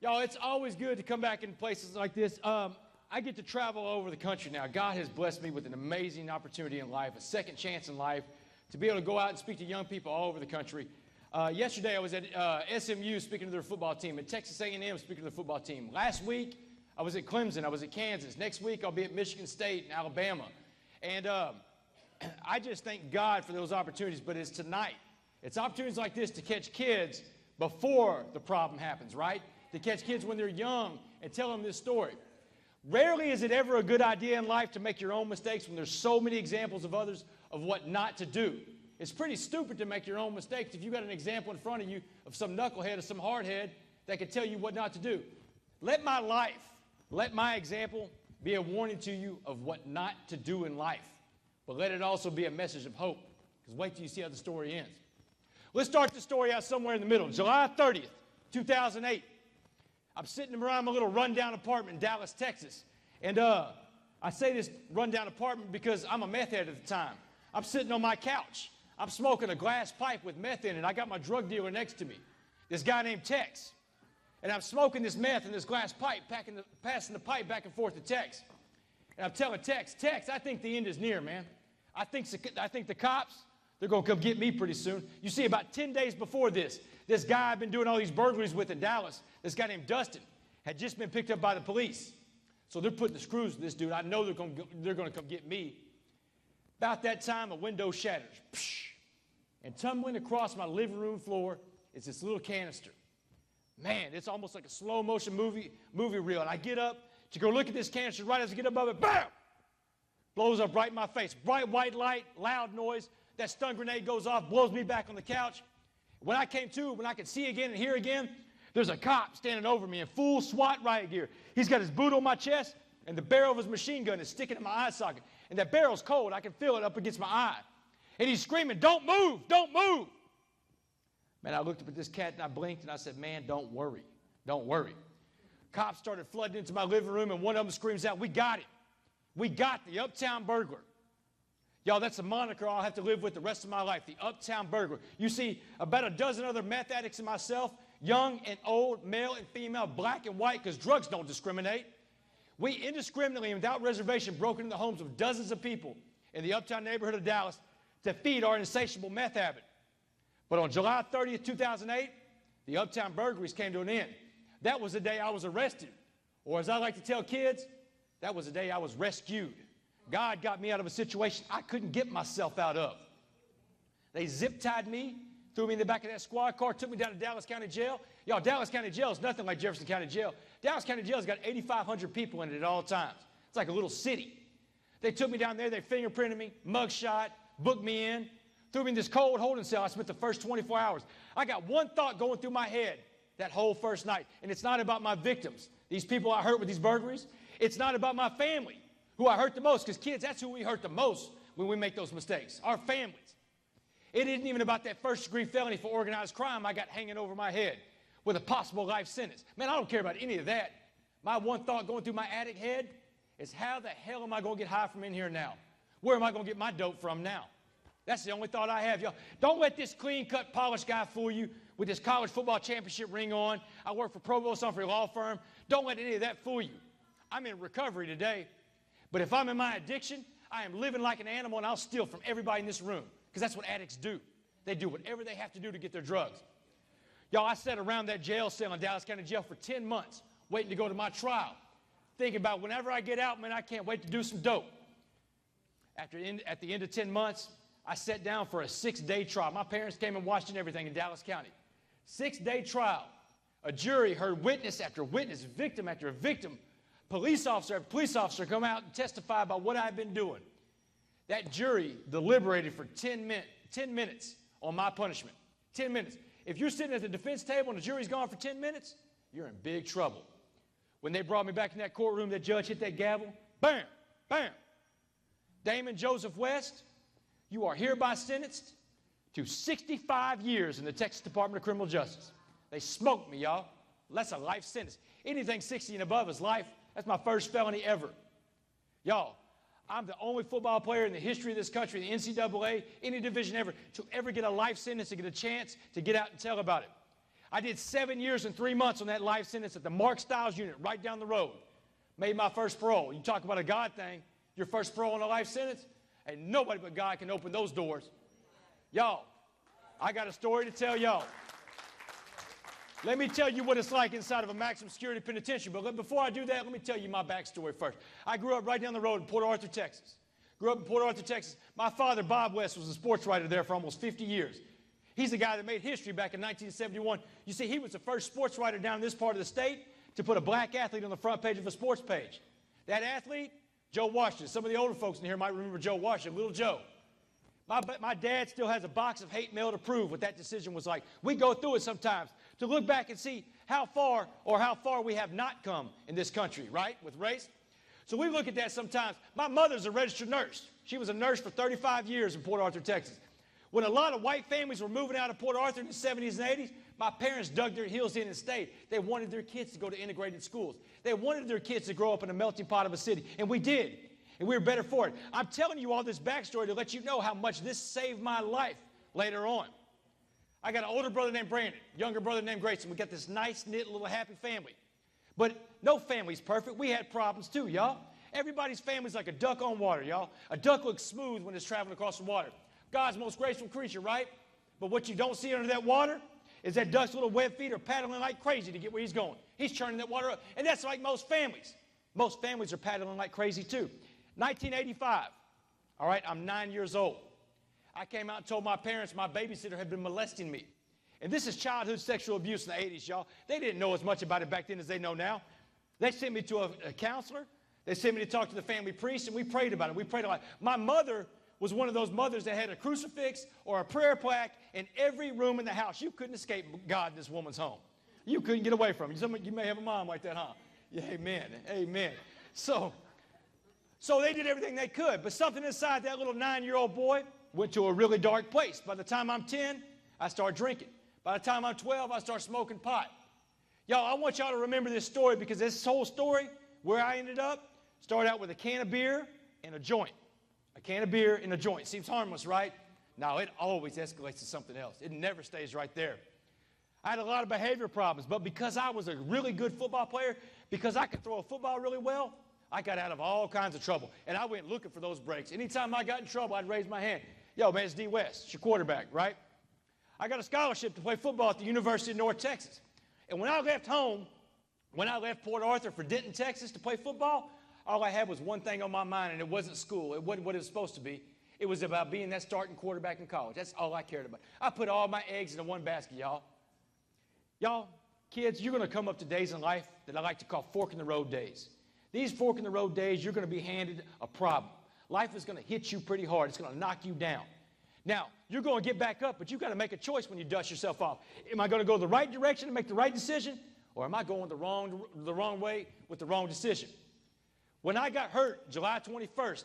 Y'all, it's always good to come back in places like this. I get to travel all over the country now. God has blessed me with an amazing opportunity in life, a second chance in life, to be able to go out and speak to young people all over the country. Yesterday, I was at SMU speaking to their football team, at Texas A&M speaking to their football team. Last week, I was at Clemson. I was at Kansas. Next week, I'll be at Michigan State and Alabama. And I just thank God for those opportunities, but it's tonight. It's opportunities like this to catch kids before the problem happens, right? To catch kids when they're young and tell them this story. Rarely is it ever a good idea in life to make your own mistakes when there's so many examples of others of what not to do. It's pretty stupid to make your own mistakes if you've got an example in front of you of some knucklehead or some hardhead that can tell you what not to do. Let my life, let my example be a warning to you of what not to do in life. But let it also be a message of hope, because wait till you see how the story ends. Let's start the story out somewhere in the middle. July 30th, 2008. I'm sitting around my little rundown apartment in Dallas, Texas. And I say this rundown apartment because I'm a meth head at the time. I'm sitting on my couch. I'm smoking a glass pipe with meth in it. I got my drug dealer next to me, this guy named Tex. And I'm smoking this meth in this glass pipe, passing the pipe back and forth to Tex. And I'm telling Tex, I think the end is near, man. I think the cops, they're going to come get me pretty soon. You see, about 10 days before this guy I've been doing all these burglaries with in Dallas, this guy named Dustin, had just been picked up by the police. So they're putting the screws in this dude. I know they're going to come get me. About that time, a window shatters. And tumbling across my living room floor is this little canister. Man, it's almost like a slow motion movie reel. And I get up to go look at this canister. Right as I get above it, bam! Blows up right in my face. Bright white light, loud noise. That stun grenade goes off, blows me back on the couch. When I came to, when I could see again and hear again, there's a cop standing over me in full SWAT riot gear. He's got his boot on my chest, and the barrel of his machine gun is sticking in my eye socket. And that barrel's cold. I can feel it up against my eye. And he's screaming, "Don't move! Don't move!" Man, I looked up at this cat, and I blinked, and I said, "Man, don't worry. Don't worry." Cops started flooding into my living room, and one of them screams out, "We got him. We got the Uptown Burglar." Y'all, that's a moniker I'll have to live with the rest of my life, the Uptown Burglar. You see, about a dozen other meth addicts and myself, young and old, male and female, black and white, because drugs don't discriminate. We indiscriminately and without reservation broke into the homes of dozens of people in the Uptown neighborhood of Dallas to feed our insatiable meth habit. But on July 30th, 2008, the Uptown burglaries came to an end. That was the day I was arrested. Or as I like to tell kids, that was the day I was rescued. God got me out of a situation I couldn't get myself out of. They zip-tied me, threw me in the back of that squad car, took me down to Dallas County Jail. Y'all, Dallas County Jail is nothing like Jefferson County Jail. Dallas County Jail has got 8,500 people in it at all times. It's like a little city. They took me down there, they fingerprinted me, mugshot, booked me in, threw me in this cold holding cell. I spent the first 24 hours. I got one thought going through my head that whole first night, and it's not about my victims, these people I hurt with these burglaries. It's not about my family, who I hurt the most, because kids, that's who we hurt the most when we make those mistakes, our families. It isn't even about that first-degree felony for organized crime I got hanging over my head with a possible life sentence. Man, I don't care about any of that. My one thought going through my addict head is, how the hell am I going to get high from in here now? Where am I going to get my dope from now? That's the only thought I have, y'all. Don't let this clean-cut, polished guy fool you with this college football championship ring on. I work for Provost for a law firm. Don't let any of that fool you. I'm in recovery today. But if I'm in my addiction, I am living like an animal, and I'll steal from everybody in this room, because that's what addicts do. They do whatever they have to do to get their drugs. Y'all, I sat around that jail cell in Dallas County Jail for 10 months waiting to go to my trial, thinking about whenever I get out, man, I can't wait to do some dope. At the end of 10 months, I sat down for a 6-day trial. My parents came and watched everything in Dallas County. 6-day trial. A jury heard witness after witness, victim after victim, police officer after police officer come out and testify about what I've been doing. That jury deliberated for 10 minutes on my punishment. 10 minutes. If you're sitting at the defense table and the jury's gone for 10 minutes, you're in big trouble. When they brought me back in that courtroom, that judge hit that gavel, bam, bam. Damon Joseph West, you are hereby sentenced to 65 years in the Texas Department of Criminal Justice. They smoked me, y'all. That's a life sentence. Anything 60 and above is life. That's my first felony ever. Y'all, I'm the only football player in the history of this country, the NCAA, any division ever, to ever get a life sentence, to get a chance to get out and tell about it. I did 7 years and 3 months on that life sentence at the Mark Stiles unit right down the road. Made my first parole. You talk about a God thing, your first parole on a life sentence, and nobody but God can open those doors. Y'all, I got a story to tell y'all. Let me tell you what it's like inside of a maximum security penitentiary. But before I do that, let me tell you my backstory first. I grew up right down the road in Port Arthur, Texas. Grew up in Port Arthur, Texas. My father, Bob West, was a sports writer there for almost 50 years. He's the guy that made history back in 1971. You see, he was the first sports writer down in this part of the state to put a black athlete on the front page of a sports page. That athlete, Joe Washington. Some of the older folks in here might remember Joe Washington, Little Joe. My dad still has a box of hate mail to prove what that decision was like. We go through it sometimes to look back and see how far we have not come in this country, right, with race. So we look at that sometimes. My mother's a registered nurse. She was a nurse for 35 years in Port Arthur, Texas. When a lot of white families were moving out of Port Arthur in the 70s and 80s, my parents dug their heels in and stayed. They wanted their kids to go to integrated schools. They wanted their kids to grow up in a melting pot of a city, and we did. And we were better for it. I'm telling you all this backstory to let you know how much this saved my life later on. I got an older brother named Brandon, younger brother named Grayson. We got this nice, knit, little happy family. But no family's perfect. We had problems too, y'all. Everybody's family's like a duck on water, y'all. A duck looks smooth when it's traveling across the water. God's most graceful creature, right? But what you don't see under that water is that duck's little web feet are paddling like crazy to get where he's going. He's churning that water up. And that's like most families. Most families are paddling like crazy too. 1985, all right, I'm 9 years old. I came out and told my parents my babysitter had been molesting me. And this is childhood sexual abuse in the 80s, y'all. They didn't know as much about it back then as they know now. They sent me to a counselor. They sent me to talk to the family priest, and we prayed about it. We prayed a lot. My mother was one of those mothers that had a crucifix or a prayer plaque in every room in the house. You couldn't escape God in this woman's home. You couldn't get away from it. You may have a mom like that, huh? Yeah, amen, amen. So they did everything they could, but something inside that little 9-year-old boy went to a really dark place. By the time I'm 10, I start drinking. By the time I'm 12, I start smoking pot. Y'all, I want y'all to remember this story because this whole story, where I ended up, started out with a can of beer and a joint. A can of beer and a joint. Seems harmless, right? No, it always escalates to something else. It never stays right there. I had a lot of behavior problems, but because I was a really good football player, because I could throw a football really well, I got out of all kinds of trouble, and I went looking for those breaks. Anytime I got in trouble, I'd raise my hand. Yo, man, it's D. West. It's your quarterback, right? I got a scholarship to play football at the University of North Texas. And when I left home, when I left Port Arthur for Denton, Texas to play football, all I had was one thing on my mind, and it wasn't school. It wasn't what it was supposed to be. It was about being that starting quarterback in college. That's all I cared about. I put all my eggs into one basket, y'all. Y'all, kids, you're going to come up to days in life that I like to call fork-in-the-road days. These fork-in-the-road days, you're going to be handed a problem. Life is going to hit you pretty hard. It's going to knock you down. Now, you're going to get back up, but you've got to make a choice when you dust yourself off. Am I going to go the right direction and make the right decision, or am I going the wrong way with the wrong decision? When I got hurt, July 21st,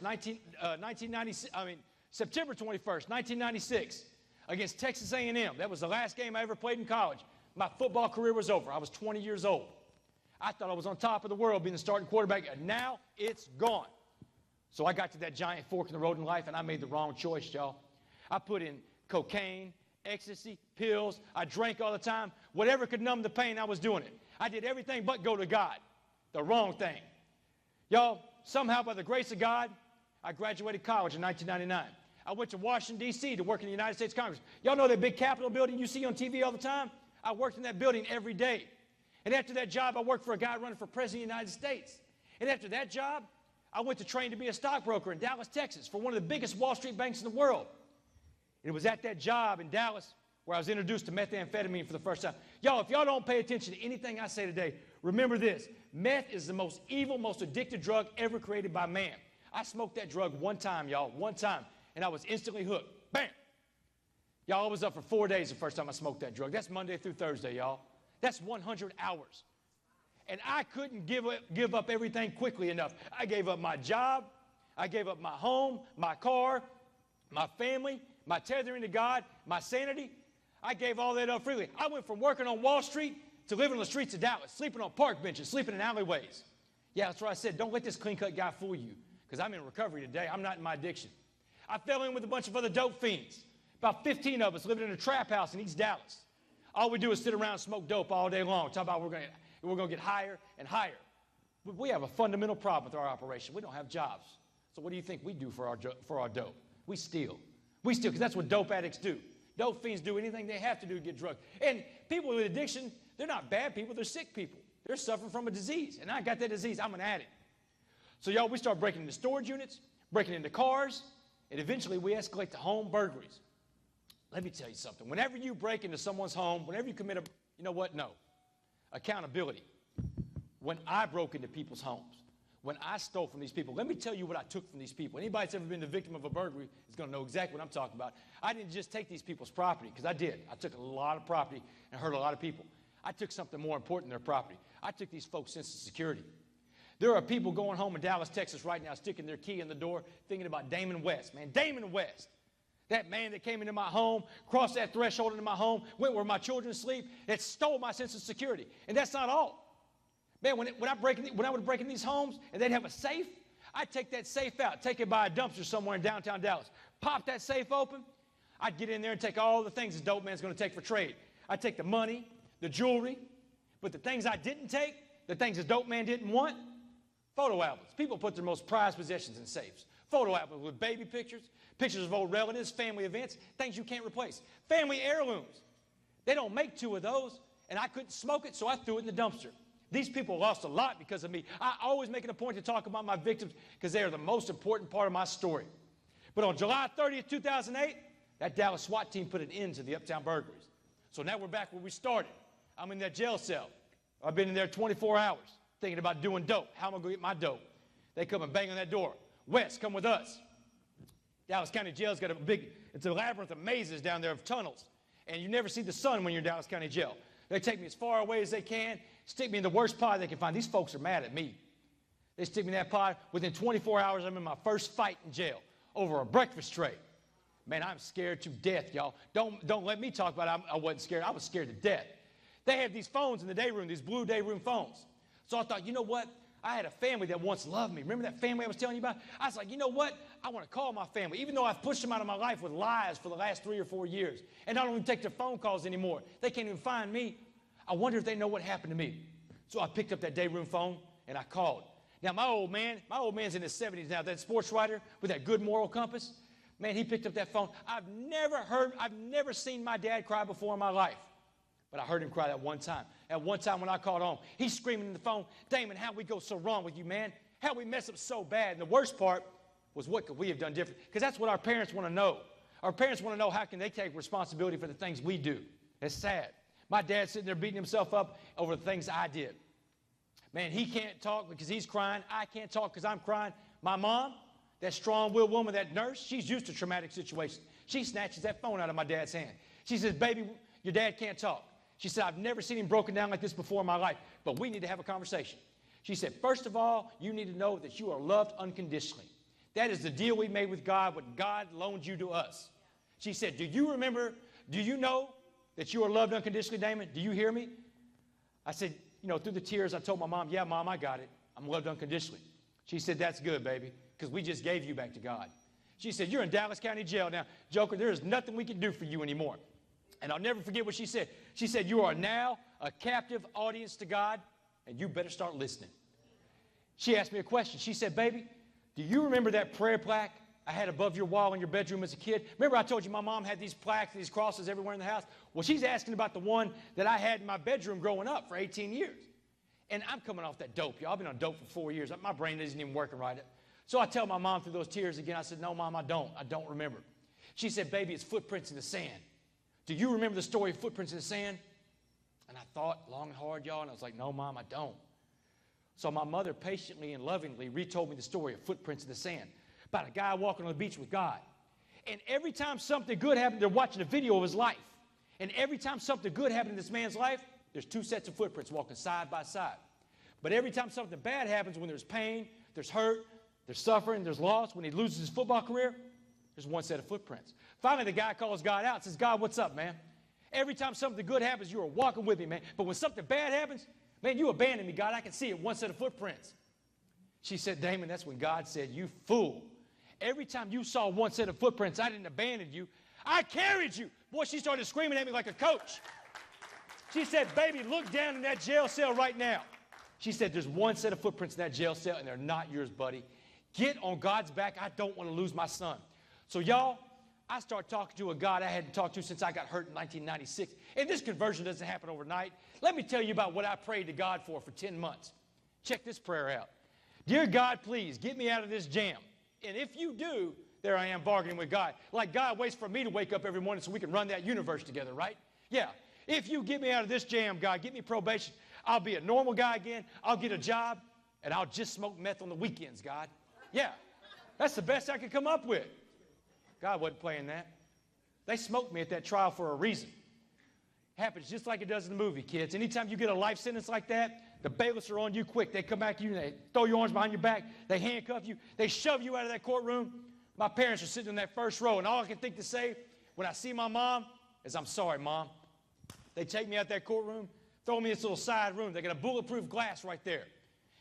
September 21st, 1996, against Texas A&M, that was the last game I ever played in college. My football career was over. I was 20 years old. I thought I was on top of the world being the starting quarterback, and now it's gone. So I got to that giant fork in the road in life, and I made the wrong choice, y'all. I put in cocaine, ecstasy, pills. I drank all the time. Whatever could numb the pain, I was doing it. I did everything but go to God. The wrong thing. Y'all, somehow by the grace of God, I graduated college in 1999. I went to Washington, D.C. to work in the United States Congress. Y'all know that big Capitol building you see on TV all the time? I worked in that building every day. And after that job, I worked for a guy running for president of the United States. And after that job, I went to train to be a stockbroker in Dallas, Texas for one of the biggest Wall Street banks in the world. It was at that job in Dallas where I was introduced to methamphetamine for the first time. Y'all, if y'all don't pay attention to anything I say today, remember this. Meth is the most evil, most addictive drug ever created by man. I smoked that drug one time, y'all, one time, and I was instantly hooked. Bam! Y'all, I was up for 4 days the first time I smoked that drug. That's Monday through Thursday, y'all. That's 100 hours. And I couldn't give up everything quickly enough. I gave up my job. I gave up my home, my car, my family, my tethering to God, my sanity. I gave all that up freely. I went from working on Wall Street to living on the streets of Dallas, sleeping on park benches, sleeping in alleyways. Yeah, that's what I said. Don't let this clean-cut guy fool you, because I'm in recovery today. I'm not in my addiction. I fell in with a bunch of other dope fiends, about 15 of us living in a trap house in East Dallas. All we do is sit around and smoke dope all day long. Talk about we're going to get higher and higher. We have a fundamental problem with our operation. We don't have jobs. So what do you think we do for our dope? We steal. We steal because that's what dope addicts do. Dope fiends do anything they have to do to get drugs. And people with addiction, they're not bad people. They're sick people. They're suffering from a disease. And I got that disease. I'm an addict. So, y'all, we start breaking into storage units, breaking into cars, and eventually we escalate to home burglaries. Let me tell you something. Whenever you break into someone's home, whenever you commit you know what? No. Accountability. When I broke into people's homes, when I stole from these people, let me tell you what I took from these people. Anybody that's ever been the victim of a burglary is going to know exactly what I'm talking about. I didn't just take these people's property, because I did. I took a lot of property and hurt a lot of people. I took something more important than their property. I took these folks' sense of security. There are people going home in Dallas, Texas right now, sticking their key in the door, thinking about Damon West. Man, Damon West. That man that came into my home, crossed that threshold into my home, went where my children sleep, it stole my sense of security. And that's not all. Man, when I would break in these homes and they'd have a safe, I'd take that safe out, take it by a dumpster somewhere in downtown Dallas, pop that safe open. I'd get in there and take all the things the dope man's going to take for trade. I'd take the money, the jewelry, but the things I didn't take, the things the dope man didn't want, photo albums. People put their most prized possessions in safes. Photo albums with baby pictures, pictures of old relatives, family events, things you can't replace. Family heirlooms. They don't make two of those, and I couldn't smoke it, so I threw it in the dumpster. These people lost a lot because of me. I always make it a point to talk about my victims because they are the most important part of my story. But on July 30th, 2008, that Dallas SWAT team put an end to the Uptown burglaries. So now we're back where we started. I'm in that jail cell. I've been in there 24 hours thinking about doing dope. How am I going to get my dope? They come and bang on that door. Wes, come with us. Dallas County Jail's got it's a labyrinth of mazes down there of tunnels. And you never see the sun when you're in Dallas County Jail. They take me as far away as they can, stick me in the worst pod they can find. These folks are mad at me. They stick me in that pod. Within 24 hours, I'm in my first fight in jail over a breakfast tray. Man, I'm scared to death, y'all. Don't let me talk about I wasn't scared. I was scared to death. They have these phones in the day room, these blue day room phones. So I thought, you know what? I had a family that once loved me. Remember that family I was telling you about? I was like, you know what? I want to call my family, even though I've pushed them out of my life with lies for the last 3 or 4 years. And I don't even take their phone calls anymore. They can't even find me. I wonder if they know what happened to me. So I picked up that day room phone and I called. Now my old man's in his 70s now, that sports writer with that good moral compass. Man, he picked up that phone. I've never seen my dad cry before in my life. But I heard him cry that one time. At one time when I called home, he's screaming in the phone, Damon, how we go so wrong with you, man? How we mess up so bad? And the worst part was, what could we have done different? Because that's what our parents want to know. Our parents want to know, how can they take responsibility for the things we do? It's sad. My dad's sitting there beating himself up over the things I did. Man, he can't talk because he's crying. I can't talk because I'm crying. My mom, that strong-willed woman, that nurse, she's used to traumatic situations. She snatches that phone out of my dad's hand. She says, baby, your dad can't talk. She said, I've never seen him broken down like this before in my life, but we need to have a conversation. She said, first of all, you need to know that you are loved unconditionally. That is the deal we made with God, what God loaned you to us. She said, do you know that you are loved unconditionally, Damon? Do you hear me? I said, through the tears, I told my mom, yeah, Mom, I got it. I'm loved unconditionally. She said, that's good, baby, because we just gave you back to God. She said, you're in Dallas County Jail now. Joker, there is nothing we can do for you anymore. And I'll never forget what she said. She said, you are now a captive audience to God, and you better start listening. She asked me a question. She said, baby, do you remember that prayer plaque I had above your wall in your bedroom as a kid? Remember I told you my mom had these plaques, these crosses everywhere in the house? Well, she's asking about the one that I had in my bedroom growing up for 18 years. And I'm coming off that dope, y'all. I've been on dope for 4 years. My brain isn't even working right. So I tell my mom through those tears again, I said, no, Mom, I don't remember. She said, baby, it's footprints in the sand. Do you remember the story of footprints in the sand? And I thought long and hard, y'all, and I was like, no, Mom, I don't. So my mother patiently and lovingly retold me the story of footprints in the sand about a guy walking on the beach with God. And every time something good happened, they're watching a video of his life. And every time something good happened in this man's life, there's 2 sets of footprints walking side by side. But every time something bad happens, when there's pain, there's hurt, there's suffering, there's loss, when he loses his football career, there's 1 set of footprints. Finally, the guy calls God out and says, God, what's up, man? Every time something good happens, you are walking with me, man. But when something bad happens, man, you abandon me, God. I can see it, 1 set of footprints. She said, Damon, that's when God said, you fool. Every time you saw 1 set of footprints, I didn't abandon you. I carried you. Boy, she started screaming at me like a coach. She said, baby, look down in that jail cell right now. She said, there's one set of footprints in that jail cell, and they're not yours, buddy. Get on God's back. I don't want to lose my son. So, y'all, I started talking to a God I hadn't talked to since I got hurt in 1996. And this conversion doesn't happen overnight. Let me tell you about what I prayed to God for 10 months. Check this prayer out. Dear God, please get me out of this jam. And if you do, there I am bargaining with God. Like God waits for me to wake up every morning so we can run that universe together, right? Yeah. If you get me out of this jam, God, get me probation, I'll be a normal guy again, I'll get a job, and I'll just smoke meth on the weekends, God. Yeah. That's the best I could come up with. God wasn't playing that. They smoked me at that trial for a reason. Happens just like it does in the movie, kids. Anytime you get a life sentence like that, the bailiffs are on you quick. They come back to you, and they throw your arms behind your back. They handcuff you. They shove you out of that courtroom. My parents are sitting in that first row, and all I can think to say when I see my mom is, I'm sorry, Mom. They take me out that courtroom, throw me in this little side room. They got a bulletproof glass right there.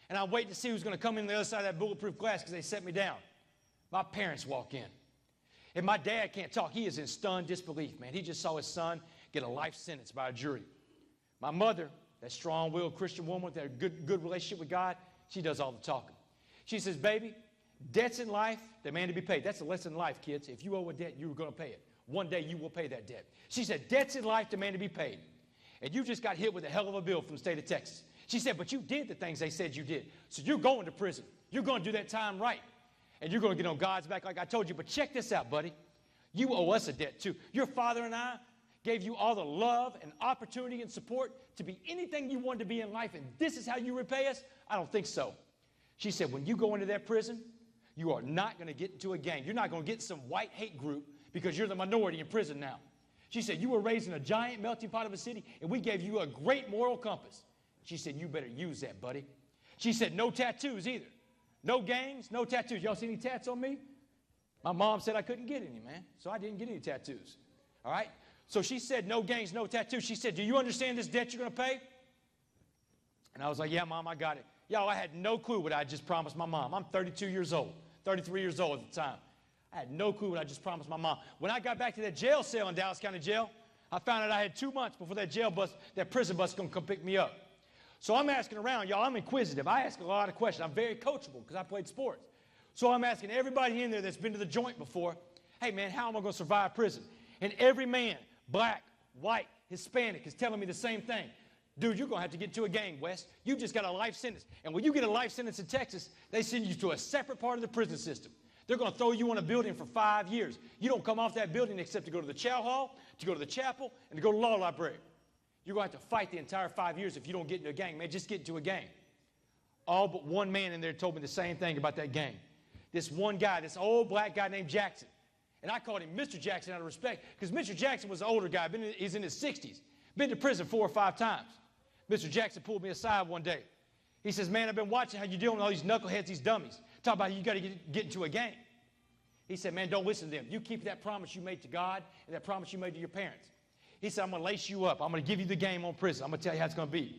And I'm waiting to see who's going to come in the other side of that bulletproof glass because they set me down. My parents walk in. And my dad can't talk. He is in stunned disbelief, man. He just saw his son get a life sentence by a jury. My mother, that strong-willed Christian woman with that good relationship with God, she does all the talking. She says, baby, debts in life, demand to be paid. That's a lesson in life, kids. If you owe a debt, you're going to pay it. One day you will pay that debt. She said, debts in life demand to be paid. And you just got hit with a hell of a bill from the state of Texas. She said, but you did the things they said you did. So you're going to prison. You're going to do that time right. And you're going to get on God's back like I told you. But check this out, buddy. You owe us a debt too. Your father and I gave you all the love and opportunity and support to be anything you wanted to be in life, and this is how you repay us? I don't think so. She said, when you go into that prison, you are not going to get into a gang. You're not going to get some white hate group because you're the minority in prison now. She said, you were raised in a giant melting pot of a city, and we gave you a great moral compass. She said, you better use that, buddy. She said, no tattoos either. No gangs, no tattoos. Y'all see any tats on me? My mom said I couldn't get any, man, so I didn't get any tattoos. All right? So she said, no gangs, no tattoos. She said, do you understand this debt you're going to pay? And I was like, yeah, Mom, I got it. Y'all, I had no clue what I just promised my mom. I'm 32 years old, 33 years old at the time. I had no clue what I just promised my mom. When I got back to that jail cell in Dallas County Jail, I found out I had 2 months before that prison bus was going to come pick me up. So I'm asking around, y'all. I'm inquisitive. I ask a lot of questions. I'm very coachable because I played sports. So I'm asking everybody in there that's been to the joint before, hey, man, how am I going to survive prison? And every man, black, white, Hispanic, is telling me the same thing. Dude, you're going to have to get into a gang, West. You just got a life sentence. And when you get a life sentence in Texas, they send you to a separate part of the prison system. They're going to throw you in a building for 5 years. You don't come off that building except to go to the chow hall, to go to the chapel, and to go to the law library. You're going to have to fight the entire 5 years if you don't get into a gang. Man, just get into a gang. All but one man in there told me the same thing about that gang. This one guy, this old black guy named Jackson. And I called him Mr. Jackson out of respect because Mr. Jackson was an older guy. He's in his 60s. Been to prison 4 or 5 times. Mr. Jackson pulled me aside one day. He says, man, I've been watching how you're dealing with all these knuckleheads, these dummies. Talk about you got to get into a gang. He said, man, don't listen to them. You keep that promise you made to God and that promise you made to your parents. He said, I'm going to lace you up. I'm going to give you the game on prison. I'm going to tell you how it's going to be.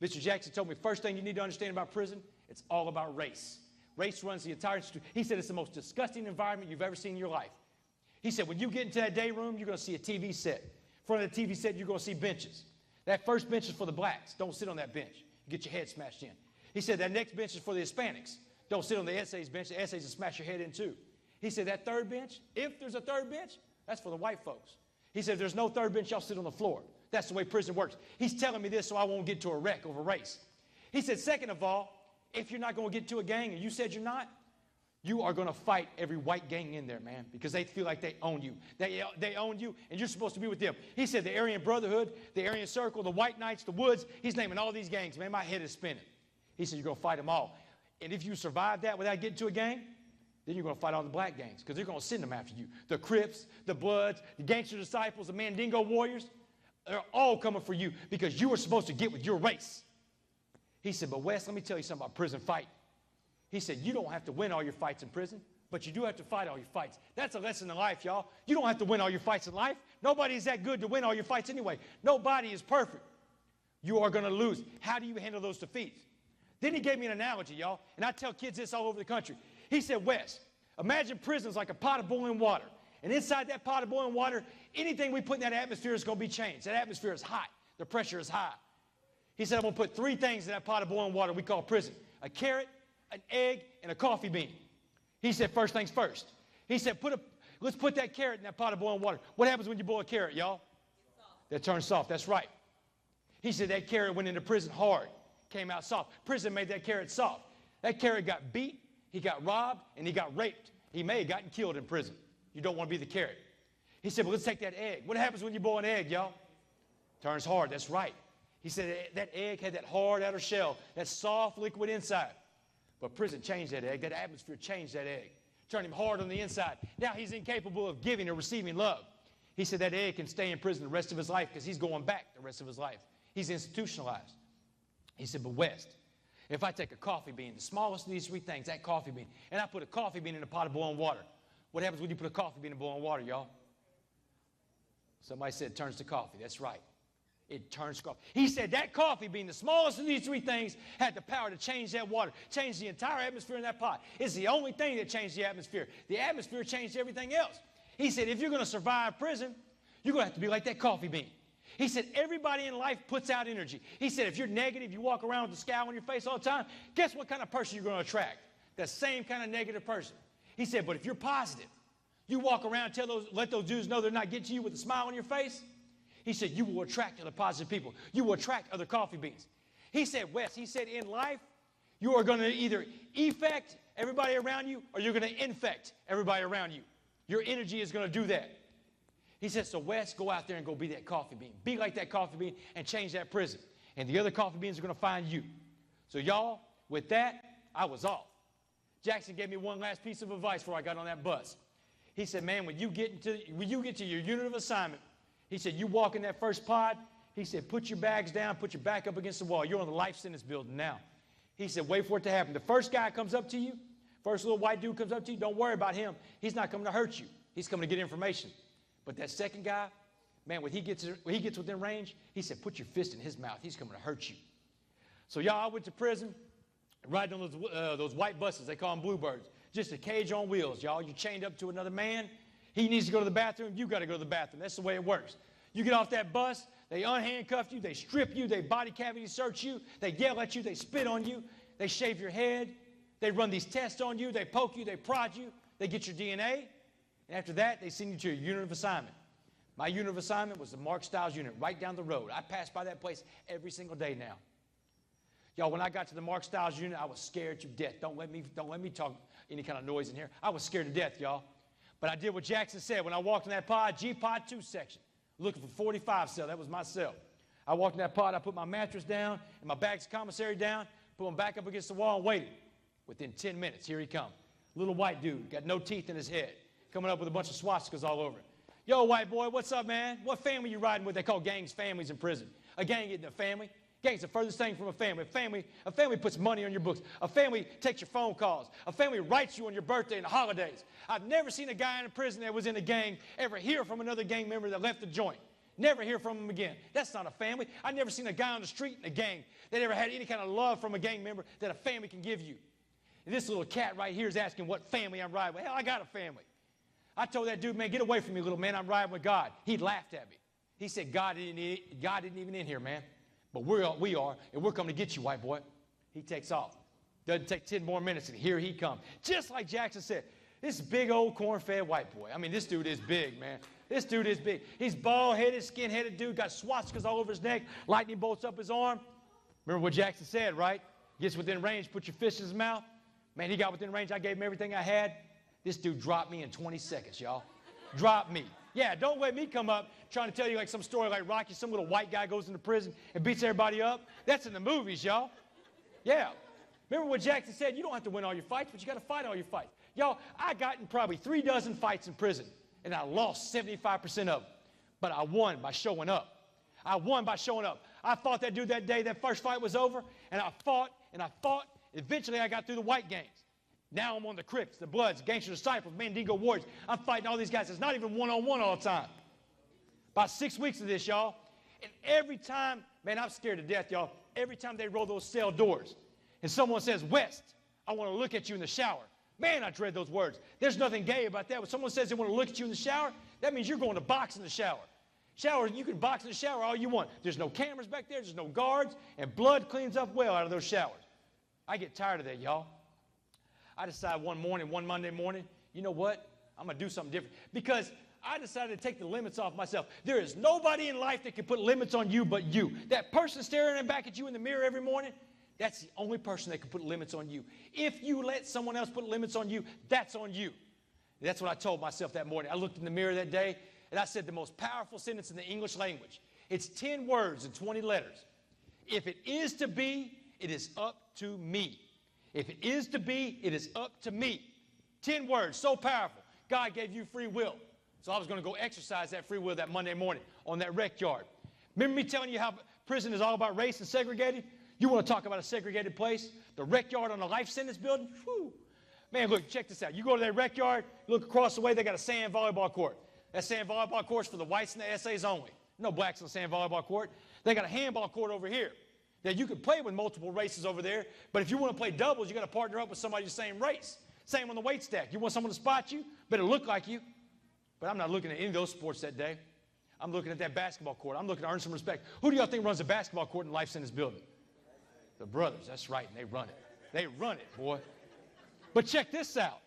Mr. Jackson told me, first thing you need to understand about prison, it's all about race. Race runs the entire institution. He said it's the most disgusting environment you've ever seen in your life. He said, when you get into that day room, you're going to see a TV set. In front of the TV set, you're going to see benches. That first bench is for the blacks. Don't sit on that bench. You get your head smashed in. He said, that next bench is for the Hispanics. Don't sit on the essays bench. The essays will smash your head in too. He said, that third bench, if there's a third bench, that's for the white folks. He said, if there's no third bench, y'all sit on the floor. That's the way prison works. He's telling me this so I won't get to a wreck over race. He said, second of all, if you're not going to get to a gang, and you said you're not, you are going to fight every white gang in there, man, because they feel like they own you. They own you, and you're supposed to be with them. He said the Aryan Brotherhood, the Aryan Circle, the White Knights, the Woods, he's naming all these gangs. Man, my head is spinning. He said you're going to fight them all. And if you survive that without getting to a gang, then you're going to fight all the black gangs because they're going to send them after you. The Crips, the Bloods, the Gangster Disciples, the Mandingo Warriors, they're all coming for you because you were supposed to get with your race. He said, but Wes, let me tell you something about prison fight. He said, you don't have to win all your fights in prison, but you do have to fight all your fights. That's a lesson in life, y'all. You don't have to win all your fights in life. Nobody is that good to win all your fights anyway. Nobody is perfect. You are going to lose. How do you handle those defeats? Then he gave me an analogy, y'all, and I tell kids this all over the country. He said, Wes, imagine prison's like a pot of boiling water. And inside that pot of boiling water, anything we put in that atmosphere is going to be changed. That atmosphere is hot. The pressure is high. He said, I'm going to put 3 things in that pot of boiling water we call prison: a carrot, an egg, and a coffee bean. He said, first things first. He said, let's put that carrot in that pot of boiling water. What happens when you boil a carrot, y'all? That turns soft. That's right. He said that carrot went into prison hard, came out soft. Prison made that carrot soft. That carrot got beat, he got robbed, and he got raped. He may have gotten killed in prison. You don't want to be the carrot. He said, well, let's take that egg. What happens when you boil an egg, y'all? Turns hard. That's right. He said that egg had that hard outer shell, that soft liquid inside. But prison changed that egg. That atmosphere changed that egg. Turned him hard on the inside. Now he's incapable of giving or receiving love. He said that egg can stay in prison the rest of his life because he's going back the rest of his life. He's institutionalized. He said, but West, if I take a coffee bean, the smallest of these 3 things, that coffee bean, and I put a coffee bean in a pot of boiling water, what happens when you put a coffee bean in boiling water, y'all? Somebody said it turns to coffee. That's right. It turns to coffee. He said that coffee bean, the smallest of these 3 things, had the power to change that water, change the entire atmosphere in that pot. It's the only thing that changed the atmosphere. The atmosphere changed everything else. He said if you're going to survive prison, you're going to have to be like that coffee bean. He said everybody in life puts out energy. He said if you're negative, you walk around with a scowl on your face all the time, guess what kind of person you're going to attract? The same kind of negative person. He said, but if you're positive, you walk around, let those dudes know they're not getting to you with a smile on your face. He said, you will attract other positive people. You will attract other coffee beans. He said, Wes, he said, in life, you are going to either effect everybody around you or you're going to infect everybody around you. Your energy is going to do that. He said, so Wes, go out there and go be that coffee bean. Be like that coffee bean and change that prison. And the other coffee beans are going to find you. So y'all, with that, I was off. Jackson gave me one last piece of advice before I got on that bus. He said, man, when you get to your unit of assignment, he said, you walk in that first pod, he said, put your bags down, put your back up against the wall. You're on the life sentence building now. He said, wait for it to happen. The first guy comes up to you, first little white dude comes up to you, don't worry about him. He's not coming to hurt you. He's coming to get information. But that second guy, man, when he gets within range, he said, put your fist in his mouth. He's coming to hurt you. So y'all, I went to prison, riding on those white buses. They call them bluebirds. Just a cage on wheels, y'all. You're chained up to another man. He needs to go to the bathroom. You got to go to the bathroom. That's the way it works. You get off that bus, they unhandcuff you, they strip you, they body cavity search you, they yell at you, they spit on you, they shave your head, they run these tests on you, they poke you, they prod you, they get your DNA, and after that, they send you to your unit of assignment. My unit of assignment was the Mark Stiles unit right down the road. I pass by that place every single day now. Y'all, when I got to the Mark Stiles unit, I was scared to death. Don't let me talk any kind of noise in here. I was scared to death, y'all. But I did what Jackson said. When I walked in that pod, G-Pod 2 section, looking for 45 cell. That was my cell. I walked in that pod. I put my mattress down and my bags of commissary down, put them back up against the wall and waited. Within 10 minutes, here he come. Little white dude, got no teeth in his head, coming up with a bunch of swastikas all over it. Yo, white boy, what's up, man? What family you riding with? They call gangs families in prison. A gang isn't a family. Gang's the furthest thing from a family. A family puts money on your books. A family takes your phone calls. A family writes you on your birthday and the holidays. I've never seen a guy in a prison that was in a gang ever hear from another gang member that left the joint. Never hear from him again. That's not a family. I've never seen a guy on the street in a gang that ever had any kind of love from a gang member that a family can give you. And this little cat right here is asking what family I'm riding with. Hell, I got a family. I told that dude, man, get away from me, little man. I'm riding with God. He laughed at me. He said, God isn't even in here, man. But we are, and we're coming to get you, white boy. He takes off. Doesn't take 10 more minutes, and here he comes. Just like Jackson said, this big old corn-fed white boy. I mean, this dude is big, man. This dude is big. He's bald-headed, skin-headed dude, got swastikas all over his neck, lightning bolts up his arm. Remember what Jackson said, right? Gets within range, put your fist in his mouth. Man, he got within range. I gave him everything I had. This dude dropped me in 20 seconds, y'all. Dropped me. Yeah, don't let me come up trying to tell you like some story like Rocky, some little white guy goes into prison and beats everybody up. That's in the movies, y'all. Yeah. Remember what Jackson said? You don't have to win all your fights, but you got to fight all your fights. Y'all, I got in probably 3 dozen fights in prison, and I lost 75% of them. But I won by showing up. I won by showing up. I fought that dude that day that first fight was over, and I fought, and I fought. Eventually, I got through the white gangs. Now I'm on the Crips, the Bloods, Gangster Disciples, Mandingo Warriors. I'm fighting all these guys. It's not even one-on-one all the time. About 6 weeks of this, y'all. And every time, man, I'm scared to death, y'all. Every time they roll those cell doors and someone says, West, I want to look at you in the shower. Man, I dread those words. There's nothing gay about that. When someone says they want to look at you in the shower, that means you're going to box in the shower. Shower, you can box in the shower all you want. There's no cameras back there. There's no guards. And blood cleans up well out of those showers. I get tired of that, y'all. I decided one Monday morning, you know what? I'm going to do something different. Because I decided to take the limits off myself. There is nobody in life that can put limits on you but you. That person staring back at you in the mirror every morning, that's the only person that can put limits on you. If you let someone else put limits on you, that's on you. And that's what I told myself that morning. I looked in the mirror that day, and I said the most powerful sentence in the English language. It's 10 words and 20 letters. If it is to be, it is up to me. If it is to be, it is up to me. 10 words, so powerful. God gave you free will. So I was going to go exercise that free will that Monday morning on that rec yard. Remember me telling you how prison is all about race and segregated? You want to talk about a segregated place? The rec yard on the life sentence building? Whew. Man, look, check this out. You go to that rec yard, look across the way, they got a sand volleyball court. That sand volleyball court's for the whites and the essays only. No blacks on the sand volleyball court. They got a handball court over here. Now, you can play with multiple races over there, but if you want to play doubles, you got to partner up with somebody the same race. Same on the weight stack. You want someone to spot you, better look like you. But I'm not looking at any of those sports that day. I'm looking at that basketball court. I'm looking to earn some respect. Who do y'all think runs the basketball court in Life Sentence building? The brothers. That's right, and they run it. They run it, boy. But check this out.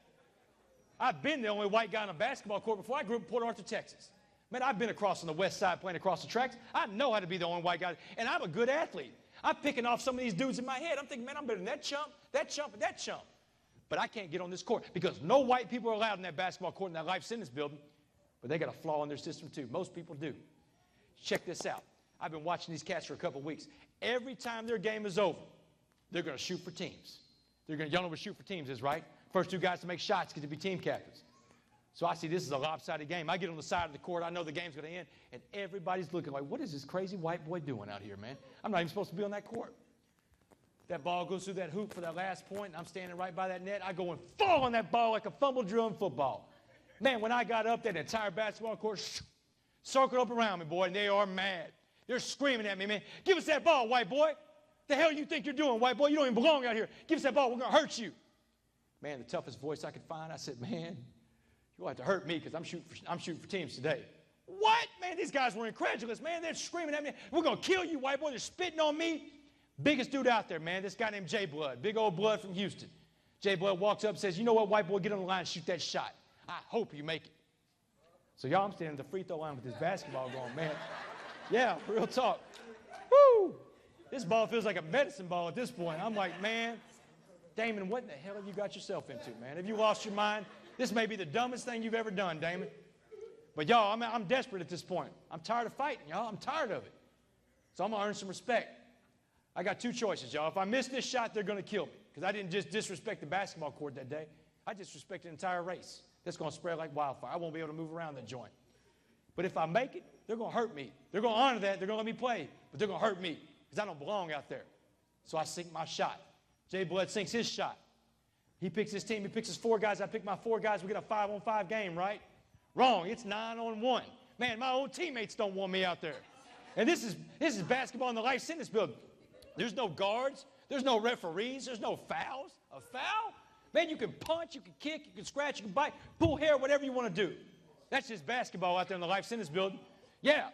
I've been the only white guy on a basketball court before. I grew up in Port Arthur, Texas. Man, I've been across on the west side playing across the tracks. I know how to be the only white guy, and I'm a good athlete. I'm picking off some of these dudes in my head. I'm thinking, man, I'm better than that chump, and that chump. But I can't get on this court because no white people are allowed in that basketball court in that Life Sentence building. But they got a flaw in their system, too. Most people do. Check this out. I've been watching these cats for a couple of weeks. Every time their game is over, they're going to shoot for teams. Y'all know what shoot for teams is, right? First two guys to make shots get to be team captains. So I see this is a lopsided game. I get on the side of the court. I know the game's going to end. And everybody's looking like, what is this crazy white boy doing out here, man? I'm not even supposed to be on that court. That ball goes through that hoop for that last point, and I'm standing right by that net. I go and fall on that ball like a fumble drill in football. Man, when I got up, that entire basketball court circled up around me, boy, and they are mad. They're screaming at me, man. Give us that ball, white boy. The hell you think you're doing, white boy? You don't even belong out here. Give us that ball. We're going to hurt you. Man, the toughest voice I could find, I said, man, you'll have to hurt me because I'm shooting for teams today. What? Man, these guys were incredulous, man. They're screaming at me. We're going to kill you, white boy. They're spitting on me. Biggest dude out there, man. This guy named Jay Blood. Big old Blood from Houston. Jay Blood walks up and says, you know what, white boy? Get on the line and shoot that shot. I hope you make it. So y'all, I'm standing at the free throw line with this basketball going, man. Yeah, real talk. Woo! This ball feels like a medicine ball at this point. I'm like, man, Damon, what in the hell have you got yourself into, man? Have you lost your mind? This may be the dumbest thing you've ever done, Damon. But y'all, I'm desperate at this point. I'm tired of fighting, y'all. I'm tired of it. So I'm going to earn some respect. I got two choices, y'all. If I miss this shot, they're going to kill me. Because I didn't just disrespect the basketball court that day. I disrespected the entire race. That's going to spread like wildfire. I won't be able to move around that joint. But if I make it, they're going to hurt me. They're going to honor that. They're going to let me play. But they're going to hurt me because I don't belong out there. So I sink my shot. Jay Blood sinks his shot. He picks his team. He picks his 4 guys. I pick my 4 guys. We get a 5-on-5 game, right? Wrong. It's 9-on-1. Man, my own teammates don't want me out there. And this is basketball in the Life Sentence building. There's no guards. There's no referees. There's no fouls. A foul? Man, you can punch, you can kick, you can scratch, you can bite, pull hair, whatever you want to do. That's just basketball out there in the Life Sentence building. Yeah.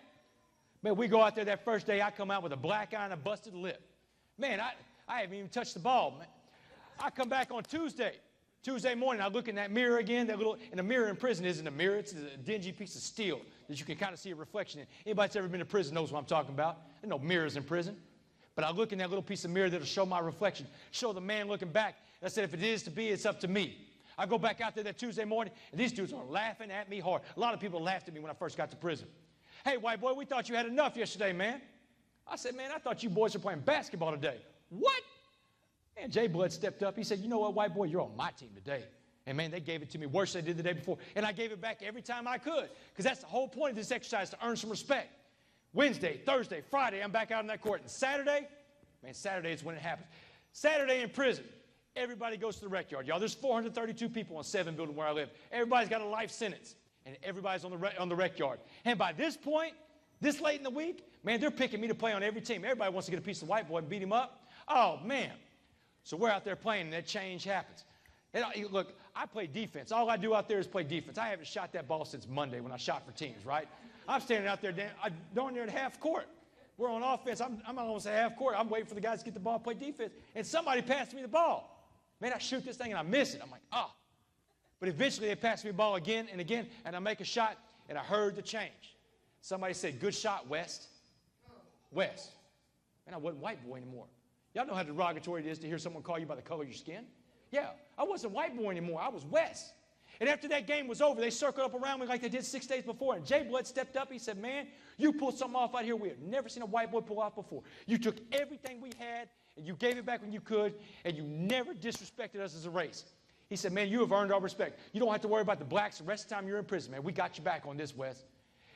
Man, we go out there that first day, I come out with a black eye and a busted lip. Man, I haven't even touched the ball, man. I come back on Tuesday morning, I look in that mirror again, and a mirror in prison isn't a mirror, it's a dingy piece of steel that you can kind of see a reflection in. Anybody that's ever been to prison knows what I'm talking about. There's no mirrors in prison. But I look in that little piece of mirror that'll show my reflection, show the man looking back. And I said, if it is to be, it's up to me. I go back out there that Tuesday morning, and these dudes are laughing at me hard. A lot of people laughed at me when I first got to prison. Hey, white boy, we thought you had enough yesterday, man. I said, man, I thought you boys were playing basketball today. What? And Jay Blood stepped up. He said, you know what, white boy, you're on my team today. And, man, they gave it to me worse than they did the day before. And I gave it back every time I could because that's the whole point of this exercise, to earn some respect. Wednesday, Thursday, Friday, I'm back out on that court. And Saturday, man, Saturday is when it happens. Saturday in prison, everybody goes to the rec yard. Y'all, there's 432 people on 7 building where I live. Everybody's got a life sentence, and everybody's on the rec yard. And by this point, this late in the week, man, they're picking me to play on every team. Everybody wants to get a piece of white boy and beat him up. Oh, man. So we're out there playing, and that change happens. And look, I play defense. All I do out there is play defense. I haven't shot that ball since Monday when I shot for teams, right? I'm standing out there, darn near at half court. We're on offense. I'm almost at half court. I'm waiting for the guys to get the ball, play defense. And somebody passed me the ball. Man, I shoot this thing and I miss it. I'm like, ah. But eventually they pass me the ball again and again, and I make a shot, and I heard the change. Somebody said, good shot, West. West. Man, I wasn't white boy anymore. Y'all know how derogatory it is to hear someone call you by the color of your skin? Yeah, I wasn't white boy anymore. I was West. And after that game was over, they circled up around me like they did 6 days before. And Jay Blood stepped up. He said, man, you pulled something off out here we have never seen a white boy pull off before. You took everything we had, and you gave it back when you could, and you never disrespected us as a race. He said, man, you have earned our respect. You don't have to worry about the blacks the rest of the time you're in prison, man. We got you back on this, Wes.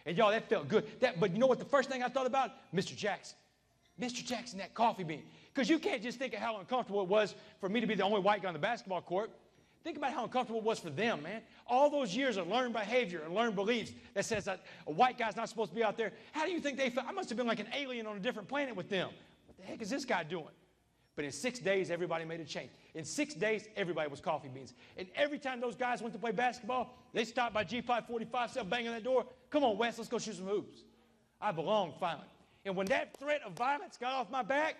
And, y'all, that felt good. But you know what the first thing I thought about? Mr. Jackson. Mr. Jackson, that coffee bean. Because you can't just think of how uncomfortable it was for me to be the only white guy on the basketball court. Think about how uncomfortable it was for them, man. All those years of learned behavior and learned beliefs that says that a white guy's not supposed to be out there. How do you think they felt? I must have been like an alien on a different planet with them. What the heck is this guy doing? But in 6 days, everybody made a change. In 6 days, everybody was coffee beans. And every time those guys went to play basketball, they stopped by G545, still banging that door. Come on, Wes, let's go shoot some hoops. I belonged finally. And when that threat of violence got off my back,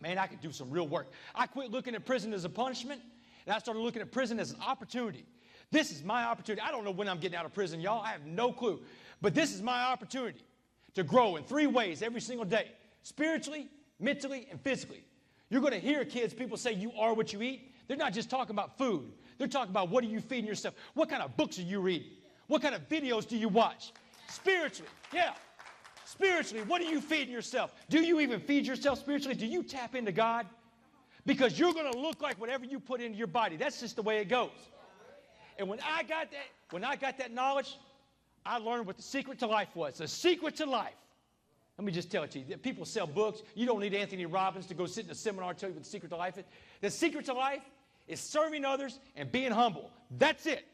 man, I could do some real work. I quit looking at prison as a punishment, and I started looking at prison as an opportunity. This is my opportunity. I don't know when I'm getting out of prison, y'all. I have no clue. But this is my opportunity to grow in 3 ways every single day: spiritually, mentally, and physically. You're going to hear kids, people say you are what you eat. They're not just talking about food. They're talking about what are you feeding yourself? What kind of books are you reading? What kind of videos do you watch? Spiritually, yeah. Spiritually, what are you feeding yourself? Do you even feed yourself spiritually? Do you tap into God? Because you're going to look like whatever you put into your body. That's just the way it goes. And when I got that knowledge, I learned what the secret to life was. The secret to life. Let me just tell it to you. People sell books. You don't need Anthony Robbins to go sit in a seminar and tell you what the secret to life is. The secret to life is serving others and being humble. That's it.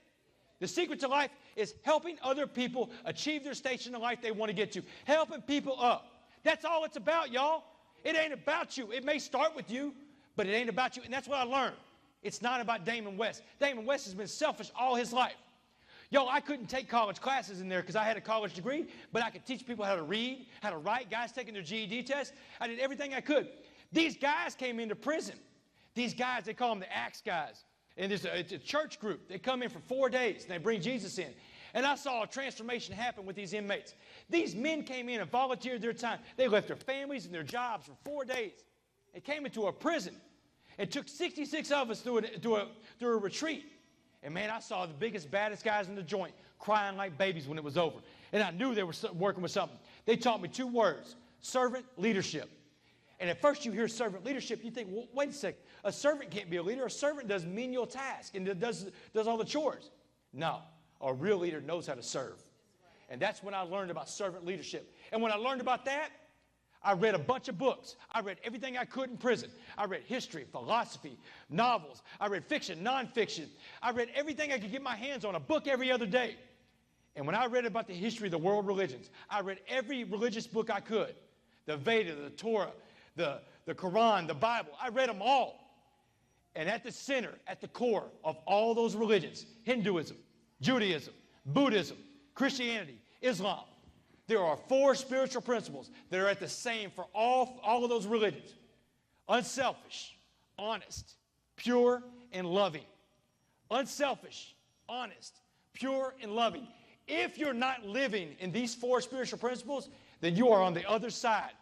The secret to life is helping other people achieve their station in life they want to get to. Helping people up. That's all it's about, y'all. It ain't about you. It may start with you, but it ain't about you. And that's what I learned. It's not about Damon West. Damon West has been selfish all his life. Yo, I couldn't take college classes in there because I had a college degree, but I could teach people how to read, how to write, guys taking their GED test. I did everything I could. These guys came into prison. These guys, they call them the Acts guys. And it's a church group. They come in for 4 days, and they bring Jesus in. And I saw a transformation happen with these inmates. These men came in and volunteered their time. They left their families and their jobs for 4 days. They came into a prison. It took 66 of us through a retreat. And, man, I saw the biggest, baddest guys in the joint crying like babies when it was over. And I knew they were working with something. They taught me 2 words: servant leadership. And at first you hear servant leadership, you think, well, wait a second. A servant can't be a leader. A servant does menial tasks and does all the chores. No, a real leader knows how to serve. And that's when I learned about servant leadership. And when I learned about that, I read a bunch of books. I read everything I could in prison. I read history, philosophy, novels. I read fiction, nonfiction. I read everything I could get my hands on, a book every other day. And when I read about the history of the world religions, I read every religious book I could. The Veda, the Torah, the Quran, the Bible. I read them all. And at the center, at the core of all those religions, Hinduism, Judaism, Buddhism, Christianity, Islam, there are 4 spiritual principles that are at the same for all of those religions: unselfish, honest, pure, and loving. Unselfish, honest, pure, and loving. If you're not living in these 4 spiritual principles, then you are on the other side,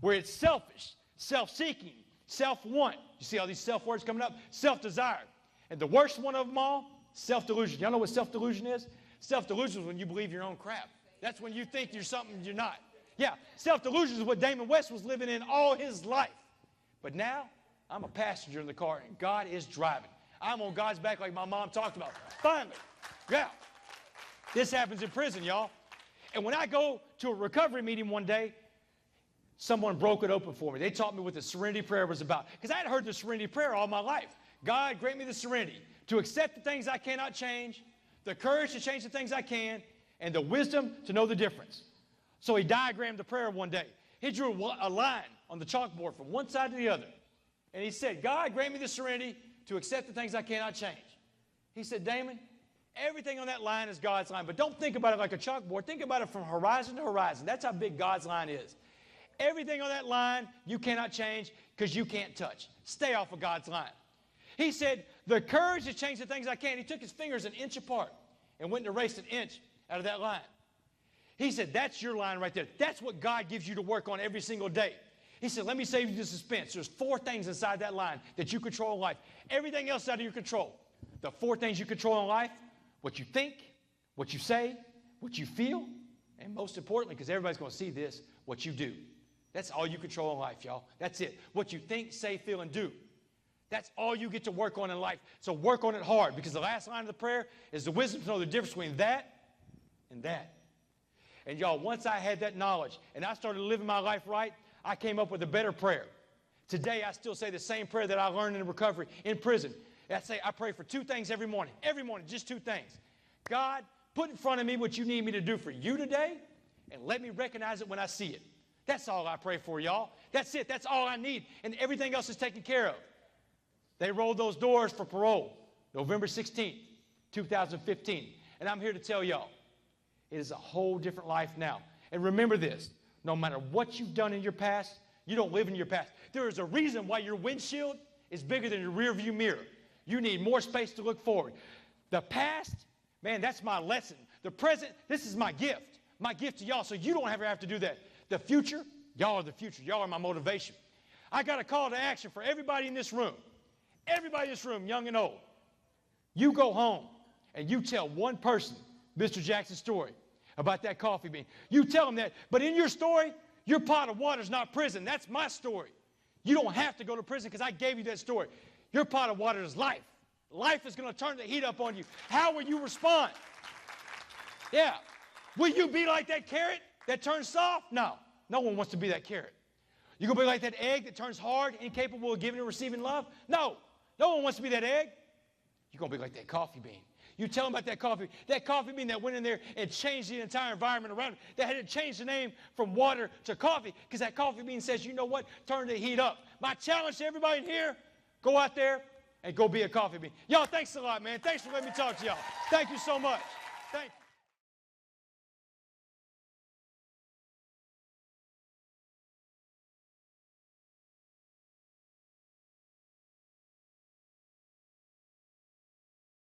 where it's selfish, self-seeking, self-want. You see all these self-words coming up? Self-desire. And the worst one of them all, self-delusion. Y'all know what self-delusion is? Self-delusion is when you believe your own crap. That's when you think you're something you're not. Yeah, self-delusion is what Damon West was living in all his life. But now, I'm a passenger in the car, and God is driving. I'm on God's back like my mom talked about. Finally. Yeah. This happens in prison, y'all. And when I go to a recovery meeting one day, someone broke it open for me. They taught me what the serenity prayer was about. Because I had heard the serenity prayer all my life. God, grant me the serenity to accept the things I cannot change, the courage to change the things I can, and the wisdom to know the difference. So he diagrammed the prayer one day. He drew a line on the chalkboard from one side to the other. And he said, God, grant me the serenity to accept the things I cannot change. He said, Damon, Everything on that line is God's line. But don't think about it like a chalkboard. Think about it from horizon to horizon. That's how big God's line is. Everything on that line you cannot change because you can't touch. Stay off of God's line. He said, the courage to change the things I can. He took his fingers an inch apart and went and erased an inch out of that line. He said, that's your line right there. That's what God gives you to work on every single day. He said, let me save you the suspense. There's 4 things inside that line that you control in life. Everything else out of your control. The 4 things you control in life: what you think, what you say, what you feel, and most importantly, because everybody's going to see this, what you do. That's all you control in life, y'all. That's it. What you think, say, feel, and do. That's all you get to work on in life. So work on it hard, because the last line of the prayer is the wisdom to know the difference between that and that. And y'all, once I had that knowledge and I started living my life right, I came up with a better prayer. Today, I still say the same prayer that I learned in recovery in prison. I pray for 2 things every morning. Every morning, just 2 things. God, put in front of me what you need me to do for you today, and let me recognize it when I see it. That's all I pray for, y'all. That's it. That's all I need. And everything else is taken care of. They rolled those doors for parole, November 16th, 2015. And I'm here to tell y'all, it is a whole different life now. And remember this, no matter what you've done in your past, you don't live in your past. There is a reason why your windshield is bigger than your rearview mirror. You need more space to look forward. The past, man, that's my lesson. The present, this is my gift to y'all, so you don't ever have to do that. The future, y'all are the future. Y'all are my motivation. I got a call to action for everybody in this room. Everybody in this room, young and old. You go home and you tell one person Mr. Jackson's story about that coffee bean. You tell them that, but in your story, your pot of water is not prison. That's my story. You don't have to go to prison because I gave you that story. Your pot of water is life. Life is going to turn the heat up on you. How will you respond? Yeah. Will you be like that carrot that turns soft? No. No one wants to be that carrot. You going to be like that egg that turns hard, incapable of giving and receiving love? No. No one wants to be that egg. You're going to be like that coffee bean. You tell them about that coffee bean that went in there and changed the entire environment around it. That had to change the name from water to coffee because that coffee bean says, you know what, turn the heat up. My challenge to everybody in here, go out there and go be a coffee bean. Y'all, thanks a lot, man. Thanks for letting me talk to y'all. Thank you so much. Thank you.